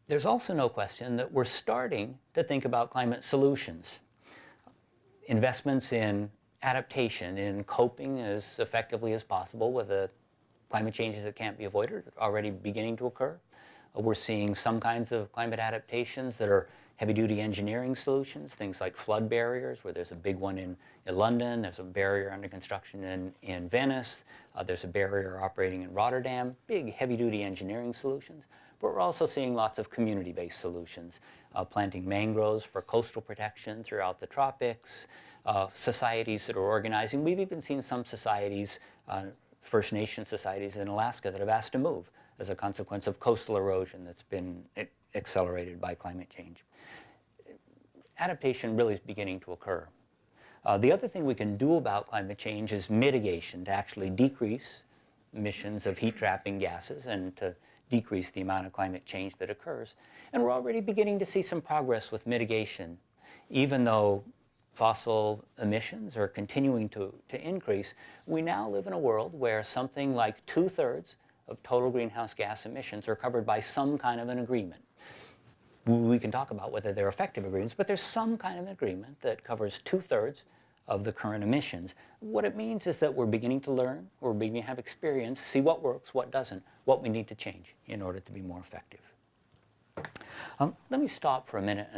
There's also no question that we're starting to think about climate solutions. Investments in adaptation, in coping as effectively as possible with the climate changes that can't be avoided are already beginning to occur. We're seeing some kinds of climate adaptations that are heavy-duty engineering solutions, things like flood barriers, where there's a big one in London, there's a barrier under construction in Venice, there's a barrier operating in Rotterdam, big heavy-duty engineering solutions. But we're also seeing lots of community-based solutions, planting mangroves for coastal protection throughout the tropics, societies that are organizing. We've even seen some societies, First Nation societies in Alaska, that have asked to move as a consequence of coastal erosion that's been accelerated by climate change. Adaptation really is beginning to occur. The other thing we can do about climate change is mitigation, to actually decrease emissions of heat-trapping gases and to decrease the amount of climate change that occurs. And we're already beginning to see some progress with mitigation. Even though fossil emissions are continuing to increase, we now live in a world where something like 2/3 of total greenhouse gas emissions are covered by some kind of an agreement. We can talk about whether they're effective agreements, but there's some kind of agreement that covers 2/3 of the current emissions. What it means is that we're beginning to learn, we're beginning to have experience, see what works, what doesn't, what we need to change in order to be more effective. Let me stop for a minute